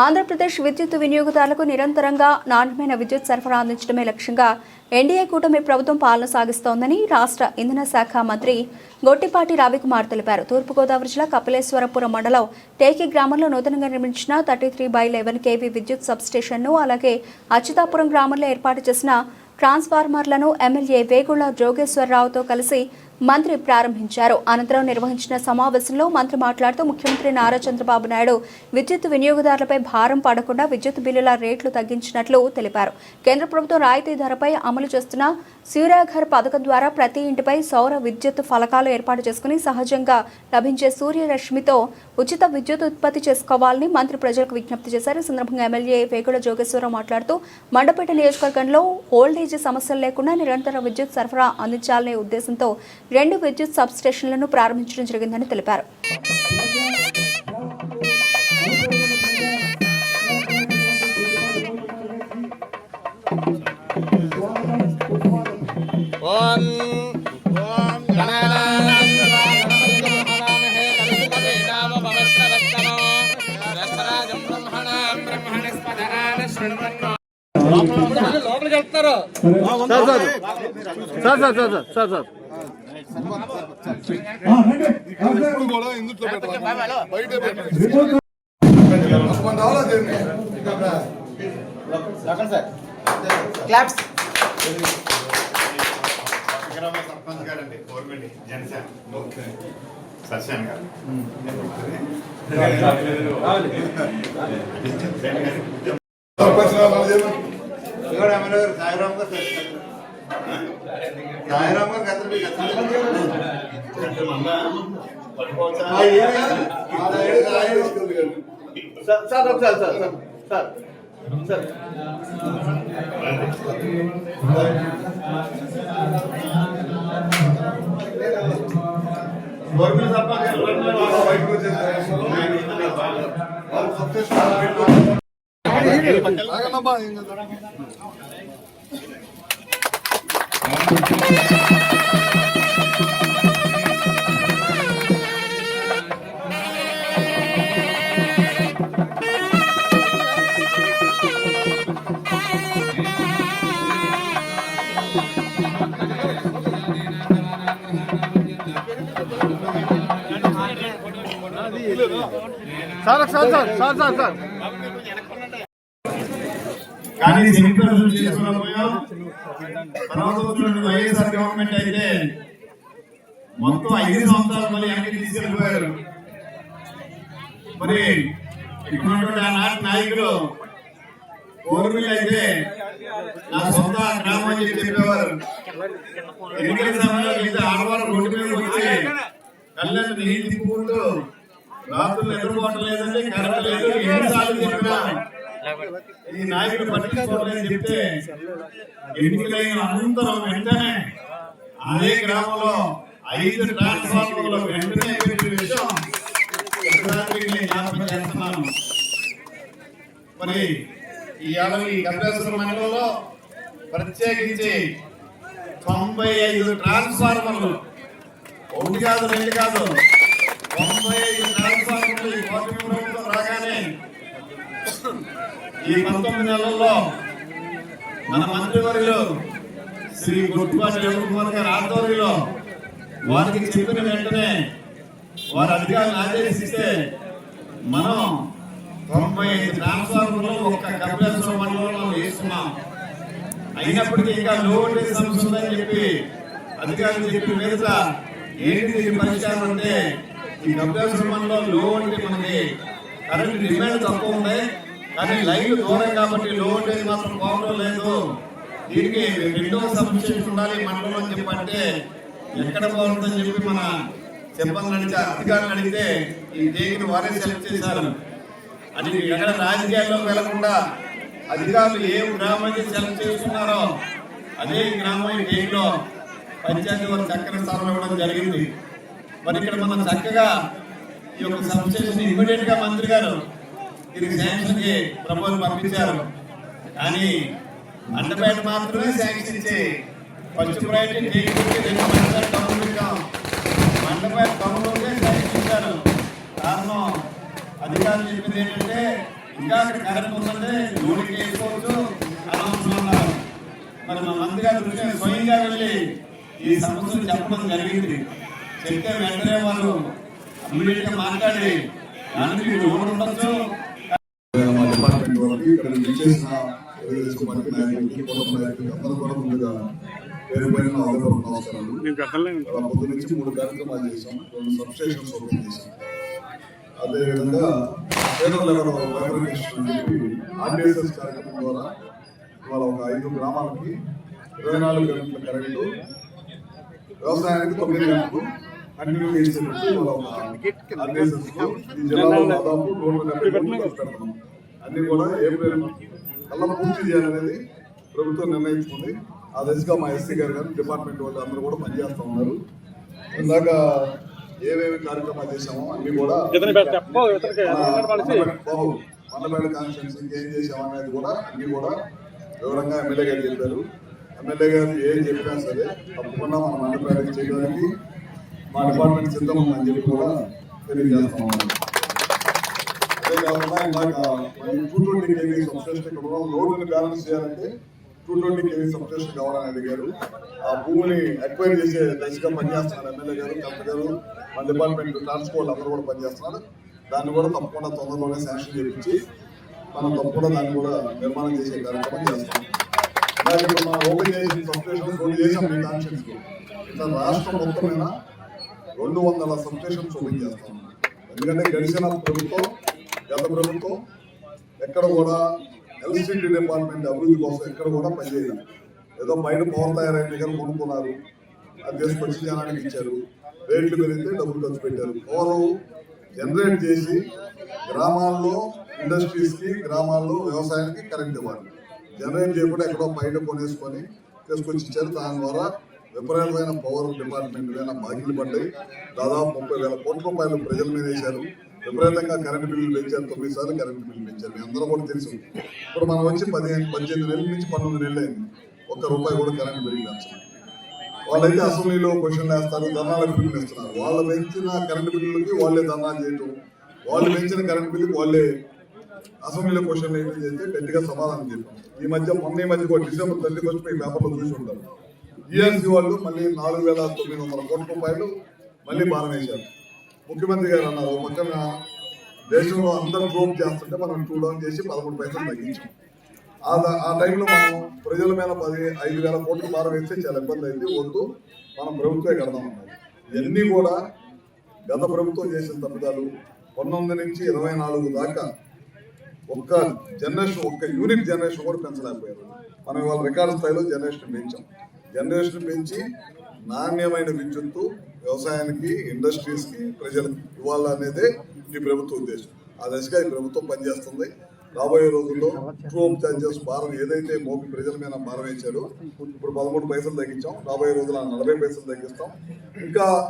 ఆంధ్రప్రదేశ్ విద్యుత్ వినియోగదారులకు నిరంతరంగా నాణ్యమైన విద్యుత్ సరఫరా అందించడమే లక్ష్యంగా ఎన్డీఏ కూటమి ప్రభుత్వం పాలన సాగిస్తోందని రాష్ట్ర ఇంధన శాఖ మంత్రి గొట్టిపాటి రవికుమార్ తెలిపారు. తూర్పుగోదావరి జిల్లా కపిలేశ్వరపురం మండలం టేకి గ్రామంలో నూతనంగా నిర్మించిన 33/11 kV విద్యుత్ సబ్స్టేషన్ను, అలాగే అచ్యుతాపురం గ్రామంలో ఏర్పాటు చేసిన ట్రాన్స్ఫార్మర్లను ఎమ్మెల్యే వేగుళ్ల జోగేశ్వరరావుతో కలిసి మంత్రి ప్రారంభించారు. అనంతరం నిర్వహించిన సమావేశంలో మంత్రి మాట్లాడుతూ ముఖ్యమంత్రి నారా చంద్రబాబు నాయుడు విద్యుత్ వినియోగదారులపై భారం పడకుండా విద్యుత్ బిల్లుల రేట్లు తగ్గించినట్లు తెలిపారు. కేంద్ర ప్రభుత్వం రాయితీ ధరపై అమలు చేస్తున్న సూర్యాఘర్ పథకం ద్వారా ప్రతి ఇంటిపై సౌర విద్యుత్ ఫలకాలు ఏర్పాటు చేసుకుని సహజంగా లభించే సూర్యరశ్మితో ఉచిత విద్యుత్ ఉత్పత్తి చేసుకోవాలని మంత్రి ప్రజలకు విజ్ఞప్తి చేశారు. ఈ సందర్భంగా ఎమ్మెల్యే వేగుళ్ల జోగేశ్వరరావు మాట్లాడుతూ మండపేట నియోజకవర్గంలో ఓల్డేజ్ సమస్యలు లేకుండా నిరంతర విద్యుత్ సరఫరా అందించాలనే ఉద్దేశంతో 2 విద్యుత్ సబ్ స్టేషన్లను ప్రారంభించడం జరిగిందని తెలిపారు. కానీ వైఎస్ఆర్ గవర్నమెంట్ అయితే మొత్తం 5 సంవత్సరాలు మళ్ళీ వెనక్కి తీసుకెళ్ళిపోయారు. మరి ఇప్పుడున్నటువంటి ఆనాటి నాయకులు గవర్నమెంట్ అయితే నా సొంత గ్రామం అని చెప్పేవారు. ఎన్నికల సమయంలో అయితే ఆడవారు రోడ్డు మీద వచ్చి కళ్ళని నీళ్ళు తిప్పుకుంటూ రాత్రులు నిద్రపోవటం లేదంటే కరెంట్ లేదు, ఎన్నిసార్లు చెప్పినా ఈ నాయకుడు పట్టించుకోవాలని చెప్తే ఎన్నికలైన అనంతరం వెంటనే అదే గ్రామంలో 5 ట్రాన్స్ఫార్మర్లు వెంటనే పెట్టిన విషయం జ్ఞాపకం చేస్తున్నాను. మరి ఈ కపిలేశ్వరం మండలంలో ప్రత్యేకించి 95 ట్రాన్స్ఫార్మర్లు, 1 కాదు 2 కాదు 95 ట్రాన్స్ఫార్మర్లు ఈ కూటమి ప్రభుత్వం రాగానే ఈ 19 నెలల్లో మన మంత్రివర్యులు శ్రీ గొట్టిపాటి రవికుమార్ గారి ఆధ్వర్యంలో వారికి చెప్పిన వెంటనే వారి అధికారులను ఆదేశిస్తే మనం 95 ట్రాన్స్ఫార్మర్లు ఒక్క కపిలేశ్వరం మండలంలో వేస్తున్నాం. అయినప్పటికీ ఇంకా లో వోల్టేజ్ సమస్య ఉందని చెప్పి అధికారులు చెప్పిన మీద ఏంటి పరిష్కారం అంటే ఈ కపిలేశ్వరం మండలంలో లో వోల్టేజ్ మనకి కరెంట్ డిమాండ్ తక్కువ ఉంది, కానీ లైన్లు దూరం కాబట్టి లో వోల్టేజ్ మాత్రం పోవడం లేదు. దీనికి 2వ సబ్స్టేషన్ ఉండాలి మండలం అని చెప్పంటే ఎక్కడ బాగుంటుందని చెప్పి మన సిబ్బంది అడిగితే అధికారులు అడిగితే ఈ డేకి వారే సెలెక్ట్ చేశారు. అది ఎక్కడ రాజకీయాల్లోకి వెళ్లకుండా అధికారులు ఏ గ్రామం సెలెక్ట్ చేస్తున్నారో అదే గ్రామం ఈ డేలో పంచాయతీ వారు చక్కని స్థానం ఇవ్వడం జరిగింది. మరి ఇక్కడ మనం చక్కగా ఈ యొక్క సబ్స్టేషన్ ఇమ్మీడియట్ గా మంత్రి గారు దీనికి శాంక్షన్ కి ప్రపోజల్ పంపించారు. కానీ మండపేట మాత్రమే శాంక్షన్ ఇచ్చి ఫస్ట్ ప్రయారిటీ మండపేట టౌన్లోనే శాంక్షన్ ఇచ్చారు. కారణం అధికారులు చెప్పింది ఏంటంటే ఇంకా కరెంట్ ఉందంటే లోనికి వేసుకోవచ్చు అనవసరం ఉన్నారు. మరి మా మంత్రి గారి దృష్టిని స్వయంగా వెళ్ళి ఈ సమస్యను చెప్పడం జరిగింది. చెప్తే వెంటనే వాళ్ళు ఇమ్మీడియట్ గా మాట్లాడి దానికి లోన్ ఉండొచ్చు. మా డిపార్ట్మెంట్ వాళ్ళకి ఇక్కడ విచ్చేసిన తెలుగుదేశం పార్టీ నాయకులకి కుటుంబ నాయకులకి అందరూ కూడా ముందుగా పేరు పైన నమస్కారాలు. పొద్దు నుంచి 3 కార్యక్రమాలు చేశాం, 2 సబ్స్టేషన్స్ ఓపెన్ చేశాం. అదేవిధంగా ఆర్డిఎస్ఎస్ కార్యక్రమం ద్వారా ఇవాళ ఒక 5 గ్రామాలకి 24 గంటల కరెంటు, వ్యవసాయానికి 9 గంటలు కంటిన్యూ చేసేటట్టు ఇవాళ ఒక ఆర్డిఎస్ఎస్ ఈ జిల్లాలో దాదాపు 170 గంటలు పెడతాం. అన్ని కూడా ఏప్రిల్ కల్లా పూర్తి చేయాలనేది ప్రభుత్వం నిర్ణయించుకుంది. ఆ దిశగా మా ఎస్సీ గారు కానీ డిపార్ట్మెంట్ వాళ్ళు అందరూ కూడా పనిచేస్తూ ఉన్నారు. ఇందాక ఏమేమి కార్యక్రమాలు చేశామో అన్ని కూడా మండపేట కాన్స్టిట్యూన్సీకి ఏం చేసామో అనేది కూడా అన్ని కూడా వివరంగా ఎమ్మెల్యే గారు చెప్పారు. ఎమ్మెల్యే గారు ఏం చెప్పినా సరే తప్పకుండా మన మండపేటకి చేయడానికి మా డిపార్ట్మెంట్ సిద్ధం ఉందని చెప్పి కూడా తెలియజేస్తా ఉన్నాను. అదే కాకుండా ఇందాక 220 kV సబ్స్టేషన్ ఇక్కడ రోడ్డుని బ్యాలెన్స్ చేయాలంటే 220 kV సబ్స్టేషన్ కావాలని అడిగారు. ఆ భూమిని ఎక్వైర్ చేసే దశగా పనిచేస్తున్నారు ఎమ్మెల్యే గారు, కలెక్టర్ గారు, మన డిపార్ట్మెంట్ ట్రాన్స్పోర్ట్ అందరూ కూడా పనిచేస్తున్నారు. దాన్ని కూడా తప్పకుండా తొందరలోనే శాంక్షన్ చేయించి మనం తప్పకుండా దాన్ని కూడా నిర్మాణం చేసే కార్యక్రమం చేస్తాం. అలాగే ఇప్పుడు మనం ఓపెన్ చేసిన సబ్స్టేషన్స్ 2 చేసాం మీ కాన్స్టిట్యూన్సీ. ఇట్లా రాష్ట్రం మొత్తం మీద 200 సబ్స్టేషన్స్ ఓపెన్ చేస్తాం. ఎందుకంటే గడిచిన ప్రభుత్వం, గత ప్రభుత్వం ఎక్కడ కూడా ఎలక్ట్రిసిటీ డిపార్ట్మెంట్ అభివృద్ధి కోసం ఎక్కడ కూడా పనిచేయాలి. ఏదో బయట పవర్ తయారైన దగ్గర కొనుక్కున్నారు, అది తీసుకొచ్చి జనానికి ఇచ్చారు, రేట్లు పెరిగితే డబ్బులు ఖర్చు పెట్టారు. పవర్ జనరేట్ చేసి గ్రామాల్లో ఇండస్ట్రీస్కి, గ్రామాల్లో వ్యవసాయానికి కరెంట్ ఇవ్వాలి. జనరేట్ చేయకుండా ఎక్కడో బయట కొనేసుకొని తీసుకొచ్చి ఇచ్చారు. దాని ద్వారా విపరీతమైన పవర్ డిపార్ట్మెంట్ మీద బాకీలు పడ్డాయి. దాదాపు 30,000 కోట్ల రూపాయలు ప్రజల మీద వేశారు. విపరీతంగా కరెంటు బిల్లులు పెంచారు. 9 సార్లు కరెంటు బిల్లు పెంచారు. మీ అందరూ కూడా తెలుసు. ఇప్పుడు మనం వచ్చి 18 నెలల నుంచి 12 నెలలు అయింది, ₹1 కూడా కరెంటు బిల్లు పెంచారు. వాళ్ళైతే అసెంబ్లీలో క్వశ్చన్లు వేస్తారు, ధర్నాలకు బిల్లులు ఇస్తున్నారు. వాళ్ళు పెంచిన కరెంటు బిల్లులకి వాళ్ళే ధర్నాలు చేయటం, వాళ్ళు పెంచిన కరెంటు బిల్లుకి వాళ్ళే అసెంబ్లీలో క్వశ్చన్లు ఏమి చేస్తే గట్టిగా సమాధానం చెప్పారు. ఈ మధ్య కూడా డిసెంబర్ 31 మీ పేపర్లో చూసి ఉంటారు. ఈఎన్సీ వాళ్ళు మళ్ళీ 4,900 కోట్ల రూపాయలు మళ్ళీ భారం వేశారు. ముఖ్యమంత్రి గారు అన్నారు, పక్కన దేశంలో అందరూ గ్రోప్ చేస్తుంటే మనం 2 డౌన్ చేసి 11 పైసలు తగ్గించాం. ఆ టైంలో మనం ప్రజల మీద 5,000 కోట్లు భారం వేస్తే చాలా ఇబ్బంది అయింది. వద్దు, మనం ప్రభుత్వమే కడదాం అన్నారు. ఇవన్నీ కూడా గత ప్రభుత్వం చేసిన తప్పిదాలు. 19 నుంచి 24 దాకా ఒక్క యూనిట్ జనరేషన్ కూడా పెంచలేకపోయారు. మనం ఇవాళ రికార్డు స్థాయిలో జనరేషన్ పెంచాం. జనరేషన్ పెంచి నాణ్యమైన విద్యుత్తు వ్యవసాయానికి, ఇండస్ట్రీస్కి, ప్రజలకు ఇవ్వాలనేదే ఈ ప్రభుత్వ ఉద్దేశం. ఆ దశగా ఈ ప్రభుత్వం పనిచేస్తుంది. రాబోయే రోజుల్లో ట్రూప్ ఛార్జెస్ భారం ఏదైతే మోపి ప్రజల మీద భారం వేశారో ఇప్పుడు 13 పైసలు తగ్గించాం. రాబోయే రోజుల్లో 40 పైసలు తగ్గిస్తాం. ఇంకా